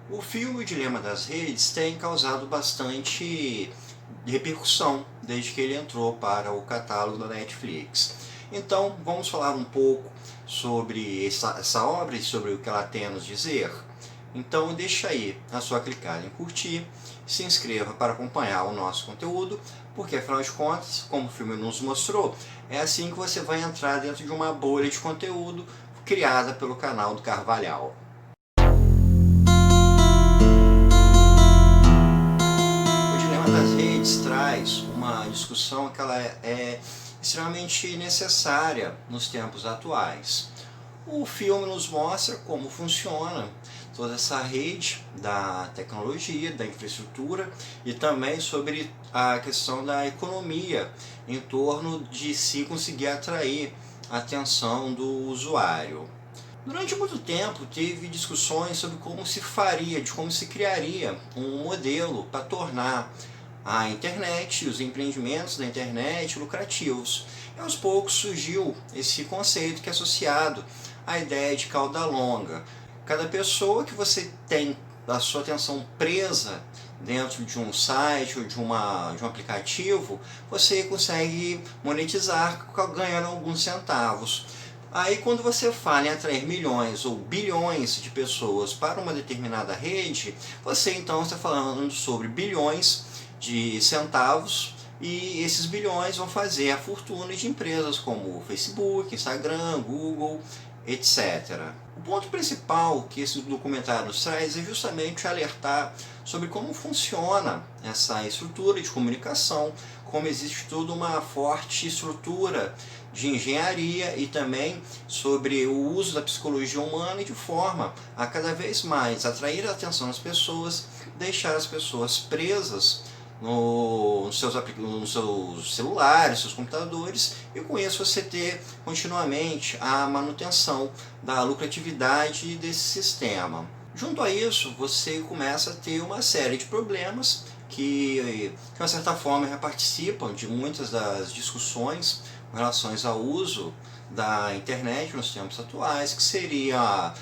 O filme O Dilema das Redes tem causado bastante repercussão desde que ele entrou para o catálogo da Netflix. Então, vamos falar um pouco sobre essa obra e sobre o que ela tem a nos dizer? Então, deixa aí a sua clicada em curtir, se inscreva para acompanhar o nosso conteúdo, porque afinal de contas, como o filme nos mostrou, é assim que você vai entrar dentro de uma bolha de conteúdo criada pelo canal do Carvalhal. O Dilema das Redes traz uma discussão que ela é extremamente necessária nos tempos atuais. O filme nos mostra como funciona toda essa rede da tecnologia, da infraestrutura e também sobre a questão da economia em torno de se conseguir atrair a atenção do usuário. Durante muito tempo teve discussões sobre como se faria, de como se criaria um modelo para tornar a internet, os empreendimentos da internet lucrativos. E aos poucos surgiu esse conceito que é associado à ideia de cauda longa. Cada pessoa que você tem a sua atenção presa dentro de um site ou de um aplicativo, você consegue monetizar ganhando alguns centavos. Aí quando você fala em atrair milhões ou bilhões de pessoas para uma determinada rede, você então está falando sobre bilhões de centavos, e esses bilhões vão fazer a fortuna de empresas como Facebook, Instagram, Google, etc. O ponto principal que esse documentário nos traz é justamente alertar sobre como funciona essa estrutura de comunicação, como existe toda uma forte estrutura de engenharia e também sobre o uso da psicologia humana e de forma a cada vez mais atrair a atenção das pessoas, deixar as pessoas presas nos seus celulares, seus computadores, e com isso você ter continuamente a manutenção da lucratividade desse sistema. Junto a isso, você começa a ter uma série de problemas que de uma certa forma já participam de muitas das discussões com relação ao uso da internet nos tempos atuais, que seria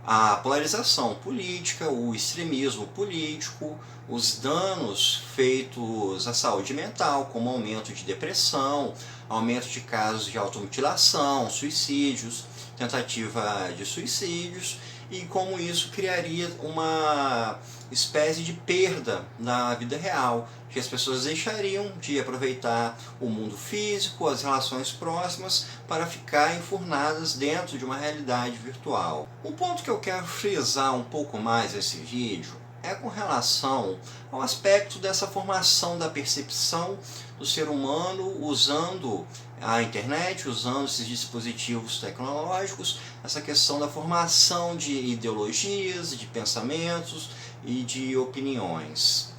a polarização política, o extremismo político, os danos feitos à saúde mental, como aumento de depressão, aumento de casos de automutilação, suicídios, tentativa de suicídios, e como isso criaria uma espécie de perda na vida real, que as pessoas deixariam de aproveitar o mundo físico, as relações próximas, para ficar enfurnadas dentro de uma realidade virtual. Um ponto que eu quero frisar um pouco mais nesse vídeo é com relação ao aspecto dessa formação da percepção do ser humano usando a internet, usando esses dispositivos tecnológicos, essa questão da formação de ideologias, de pensamentos e de opiniões.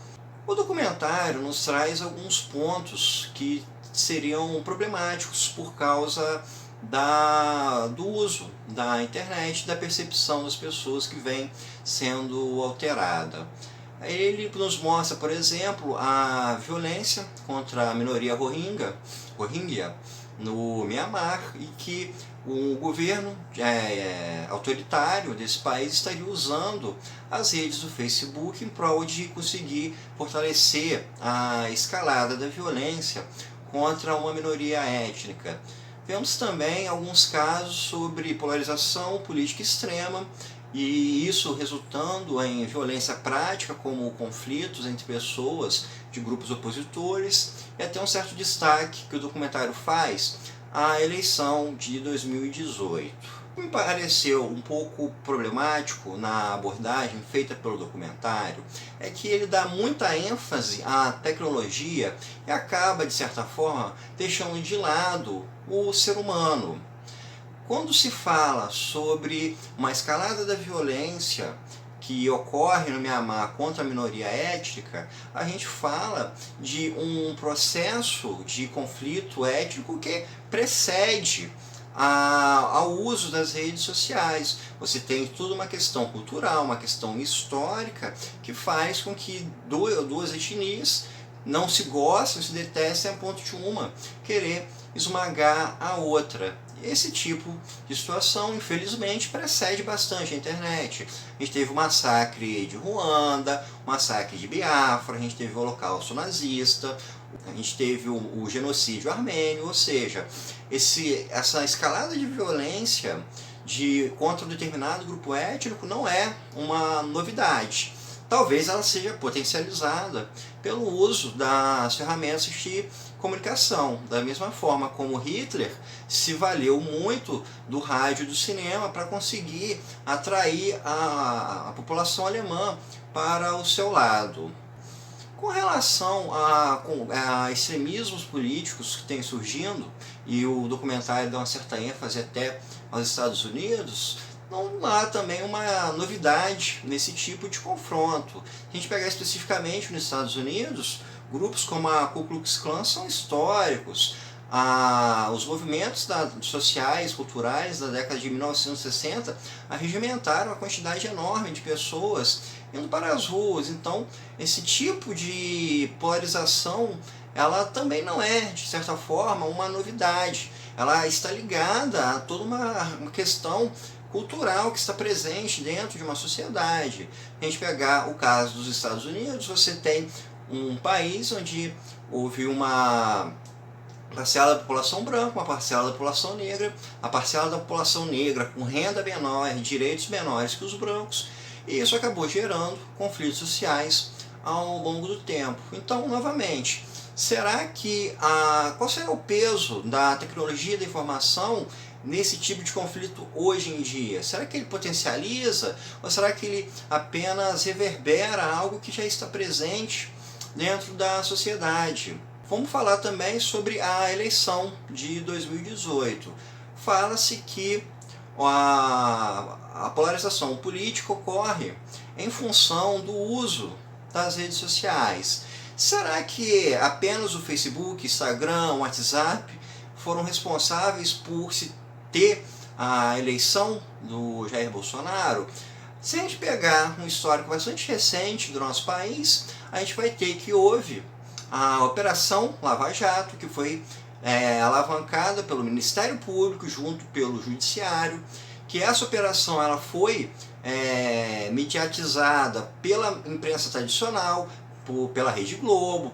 O documentário nos traz alguns pontos que seriam problemáticos por causa do uso da internet, da percepção das pessoas que vem sendo alterada. Ele nos mostra, por exemplo, a violência contra a minoria Rohingya no Mianmar, e que o governo autoritário desse país estaria usando as redes do Facebook em prol de conseguir fortalecer a escalada da violência contra uma minoria étnica. Vemos também alguns casos sobre polarização política extrema, e isso resultando em violência prática, como conflitos entre pessoas de grupos opositores, e até um certo destaque que o documentário faz à eleição de 2018. O que me pareceu um pouco problemático na abordagem feita pelo documentário é que ele dá muita ênfase à tecnologia e acaba, de certa forma, deixando de lado o ser humano. Quando se fala sobre uma escalada da violência que ocorre no Mianmar contra a minoria étnica, a gente fala de um processo de conflito étnico que precede ao uso das redes sociais. Você tem toda uma questão cultural, uma questão histórica, que faz com que duas etnias não se gostem, se detestem a ponto de uma querer esmagar a outra. esse tipo de situação, infelizmente, precede bastante a internet. A gente teve o massacre de Ruanda, o massacre de Biafra, a gente teve o holocausto nazista, a gente teve o genocídio armênio, ou seja, essa escalada de violência contra um determinado grupo étnico não é uma novidade. Talvez ela seja potencializada pelo uso das ferramentas de comunicação, da mesma forma como Hitler se valeu muito do rádio e do cinema para conseguir atrair a população alemã para o seu lado. Com relação a extremismos políticos que têm surgindo, e o documentário dá uma certa ênfase até aos Estados Unidos, não há também uma novidade nesse tipo de confronto. Se a gente pegar especificamente nos Estados Unidos, grupos como a Ku Klux Klan são históricos. Os movimentos sociais, culturais da década de 1960 arregimentaram uma quantidade enorme de pessoas indo para as ruas. Então, esse tipo de polarização, ela também não é, de certa forma, uma novidade. Ela está ligada a toda uma questão cultural que está presente dentro de uma sociedade. A gente pegar o caso dos Estados Unidos, você tem um país onde houve uma parcela da população branca, uma parcela da população negra, a parcela da população negra com renda menor, direitos menores que os brancos, e isso acabou gerando conflitos sociais ao longo do tempo. Então, novamente, será que qual será o peso da tecnologia da informação nesse tipo de conflito hoje em dia? Será que ele potencializa ou será que ele apenas reverbera algo que já está presente dentro da sociedade? Vamos falar também sobre a eleição de 2018. Fala-se que a polarização política ocorre em função do uso das redes sociais. Será que apenas o Facebook, Instagram, WhatsApp foram responsáveis por se ter a eleição do Jair Bolsonaro? Se a gente pegar um histórico bastante recente do nosso país, a gente vai ter que houve a Operação Lava Jato, que foi alavancada pelo Ministério Público junto pelo Judiciário, que essa operação ela foi mediatizada pela imprensa tradicional, pela Rede Globo,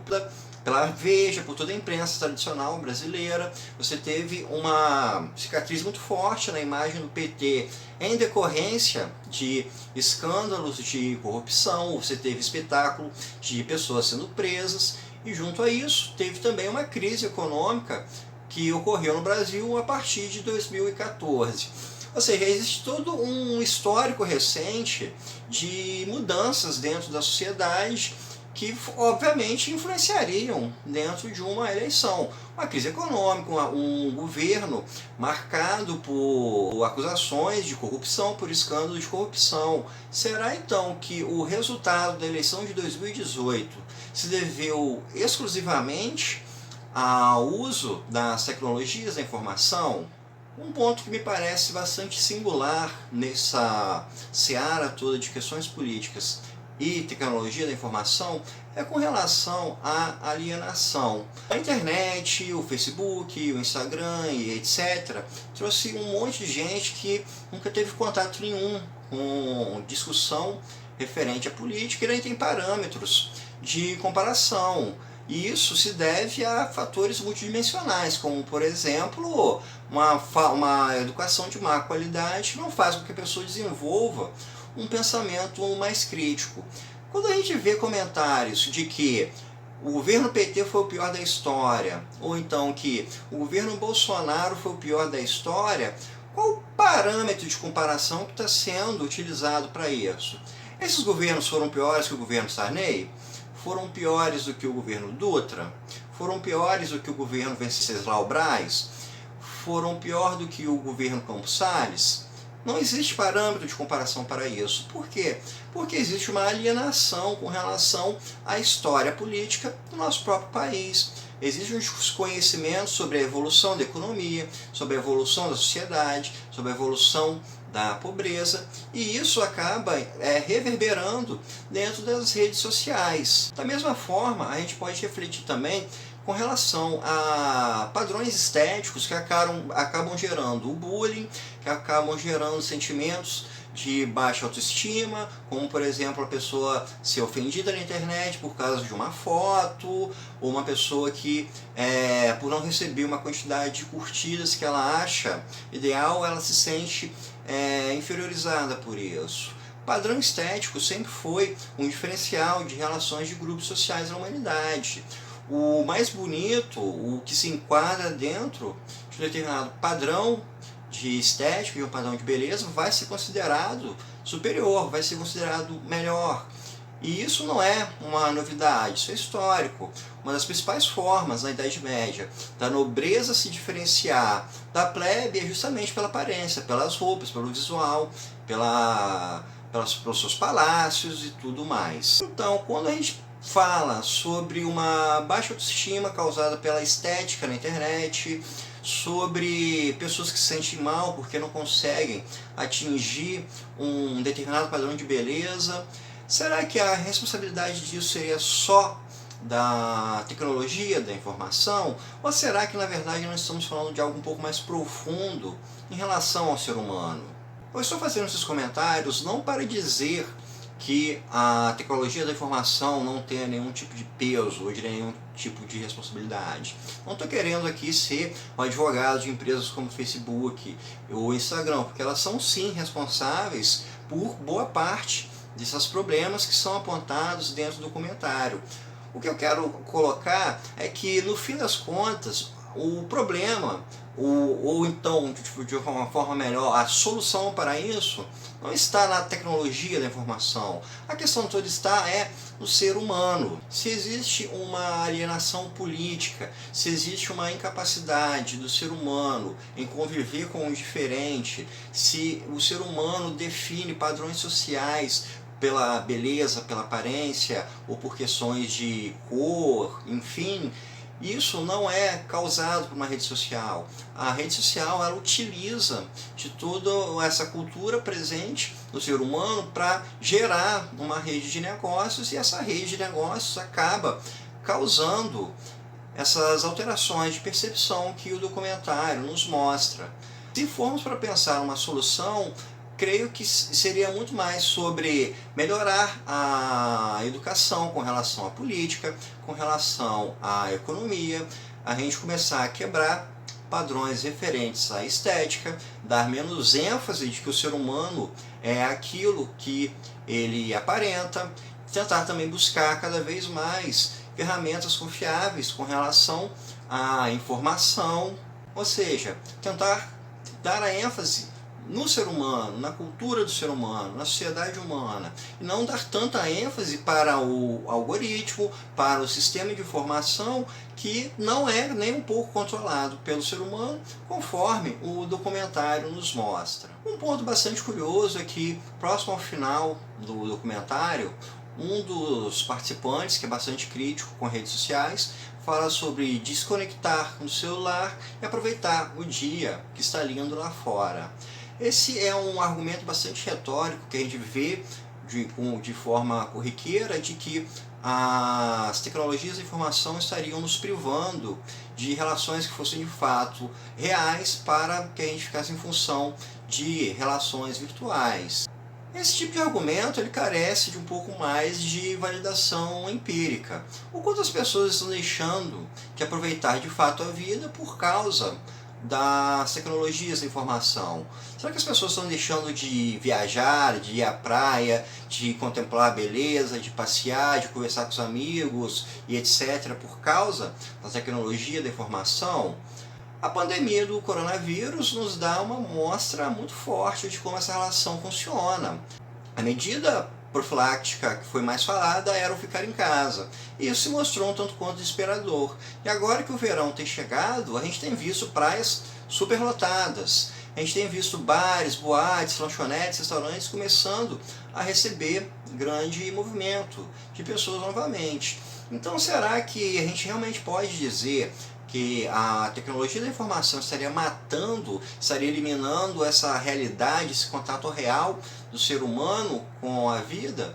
pela Veja, por toda a imprensa tradicional brasileira. Você teve uma cicatriz muito forte na imagem do PT em decorrência de escândalos de corrupção, você teve espetáculo de pessoas sendo presas, e junto a isso teve também uma crise econômica que ocorreu no Brasil a partir de 2014. Ou seja, existe todo um histórico recente de mudanças dentro da sociedade que obviamente influenciariam dentro de uma eleição. Uma crise econômica, um governo marcado por acusações de corrupção, por escândalos de corrupção. Será então que o resultado da eleição de 2018 se deveu exclusivamente ao uso das tecnologias da informação? Um ponto que me parece bastante singular nessa seara toda de questões políticas e tecnologia da informação é com relação à alienação. A internet, o Facebook, o Instagram e etc. trouxe um monte de gente que nunca teve contato nenhum com discussão referente à política e nem tem parâmetros de comparação. E isso se deve a fatores multidimensionais, como, por exemplo, uma educação de má qualidade que não faz com que a pessoa desenvolva um pensamento mais crítico. Quando a gente vê comentários de que o governo PT foi o pior da história, ou então que o governo Bolsonaro foi o pior da história, qual o parâmetro de comparação que está sendo utilizado para isso? Esses governos foram piores que o governo Sarney? Foram piores do que o governo Dutra? Foram piores do que o governo Venceslau Braz? Foram pior do que o governo Campos Salles? Não existe parâmetro de comparação para isso. Por quê? Porque existe uma alienação com relação à história política do nosso próprio país. Existe um desconhecimento sobre a evolução da economia, sobre a evolução da sociedade, sobre a evolução da pobreza, e isso acaba reverberando dentro das redes sociais. Da mesma forma, a gente pode refletir também com relação a padrões estéticos que acabam gerando o bullying, que acabam gerando sentimentos de baixa autoestima, como por exemplo a pessoa ser ofendida na internet por causa de uma foto, ou uma pessoa que por não receber uma quantidade de curtidas que ela acha ideal, ela se sente inferiorizada por isso. O padrão estético sempre foi um diferencial de relações de grupos sociais na humanidade. O mais bonito, o que se enquadra dentro de um determinado padrão de estética e um padrão de beleza, vai ser considerado superior, vai ser considerado melhor. E isso não é uma novidade, isso é histórico. Uma das principais formas na Idade Média da nobreza se diferenciar da plebe é justamente pela aparência, pelas roupas, pelo visual, pelos seus palácios e tudo mais. Então, quando a gente fala sobre uma baixa autoestima causada pela estética na internet, sobre pessoas que se sentem mal porque não conseguem atingir um determinado padrão de beleza, será que a responsabilidade disso seria só da tecnologia, da informação? Ou será que na verdade nós estamos falando de algo um pouco mais profundo em relação ao ser humano? Eu estou fazendo esses comentários não para dizer que a tecnologia da informação não tenha nenhum tipo de peso ou de nenhum tipo de responsabilidade. Não estou querendo aqui ser um advogado de empresas como o Facebook ou Instagram, porque elas são sim responsáveis por boa parte desses problemas que são apontados dentro do documentário. O que eu quero colocar é que, no fim das contas, o problema, ou então, de uma forma melhor, a solução para isso, não está na tecnologia da informação. A questão toda está no ser humano. Se existe uma alienação política, se existe uma incapacidade do ser humano em conviver com o diferente, se o ser humano define padrões sociais pela beleza, pela aparência, ou por questões de cor, enfim, isso não é causado por uma rede social. A rede social, ela utiliza de toda essa cultura presente no ser humano para gerar uma rede de negócios, e essa rede de negócios acaba causando essas alterações de percepção que o documentário nos mostra. Se formos para pensar uma solução, creio que seria muito mais sobre melhorar a educação com relação à política, com relação à economia, a gente começar a quebrar padrões referentes à estética, dar menos ênfase de que o ser humano é aquilo que ele aparenta, tentar também buscar cada vez mais ferramentas confiáveis com relação à informação, ou seja, tentar dar a ênfase no ser humano, na cultura do ser humano, na sociedade humana, e não dar tanta ênfase para o algoritmo, para o sistema de informação que não é nem um pouco controlado pelo ser humano, conforme o documentário nos mostra. Um ponto bastante curioso é que, próximo ao final do documentário, um dos participantes, que é bastante crítico com redes sociais, fala sobre desconectar no celular e aproveitar o dia que está lindo lá fora. Esse é um argumento bastante retórico que a gente vê de forma corriqueira, de que as tecnologias da informação estariam nos privando de relações que fossem de fato reais, para que a gente ficasse em função de relações virtuais. Esse tipo de argumento ele carece de um pouco mais de validação empírica. O quanto as pessoas estão deixando de aproveitar de fato a vida por causa das tecnologias da informação? Será que as pessoas estão deixando de viajar, de ir à praia, de contemplar a beleza, de passear, de conversar com os amigos e etc. por causa da tecnologia da informação? A pandemia do coronavírus nos dá uma mostra muito forte de como essa relação funciona. A medida profilática que foi mais falada era o ficar em casa. Isso se mostrou um tanto quanto desesperador. E agora que o verão tem chegado, a gente tem visto praias superlotadas. A gente tem visto bares, boates, lanchonetes, restaurantes começando a receber grande movimento de pessoas novamente. Então, será que a gente realmente pode dizer que a tecnologia da informação estaria matando, estaria eliminando essa realidade, esse contato real do ser humano com a vida?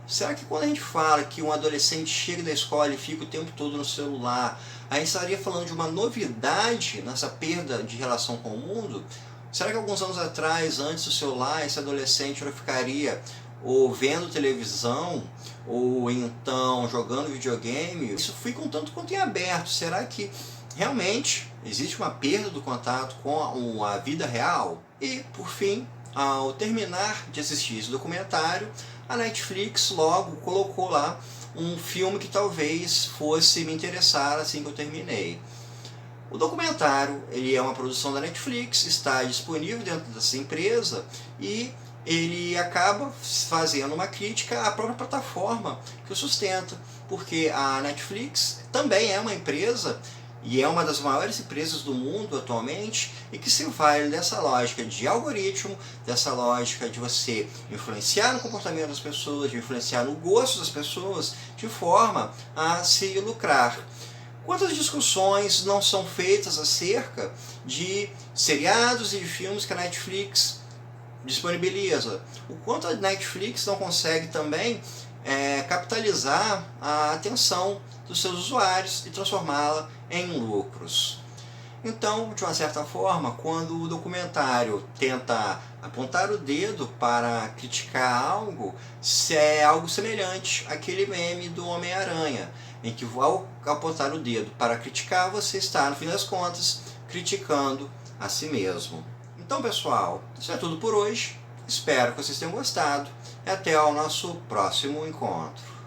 Será que quando a gente fala que um adolescente chega da escola e fica o tempo todo no celular, A gente estaria falando de uma novidade nessa perda de relação com o mundo? Será que alguns anos atrás, antes do celular, esse adolescente não ficaria ou vendo televisão, ou então jogando videogame? Isso fica um tanto quanto em aberto. Será que realmente existe uma perda do contato com a vida real? E, por fim, ao terminar de assistir esse documentário, a Netflix logo colocou lá um filme que talvez fosse me interessar assim que eu terminei. O documentário ele é uma produção da Netflix, está disponível dentro dessa empresa e ele acaba fazendo uma crítica à própria plataforma que o sustenta, porque a Netflix também é uma empresa e é uma das maiores empresas do mundo atualmente e que se vale dessa lógica de algoritmo, dessa lógica de você influenciar no comportamento das pessoas, de influenciar no gosto das pessoas, de forma a se lucrar. Quantas discussões não são feitas acerca de seriados e de filmes que a Netflix disponibiliza? O quanto a Netflix não consegue também capitalizar a atenção dos seus usuários e transformá-la em lucros. Então, de uma certa forma, quando o documentário tenta apontar o dedo para criticar algo, é algo semelhante àquele meme do Homem-Aranha, em que ao apontar o dedo para criticar, você está, no fim das contas, criticando a si mesmo. Então, pessoal, isso é tudo por hoje. Espero que vocês tenham gostado e até ao nosso próximo encontro.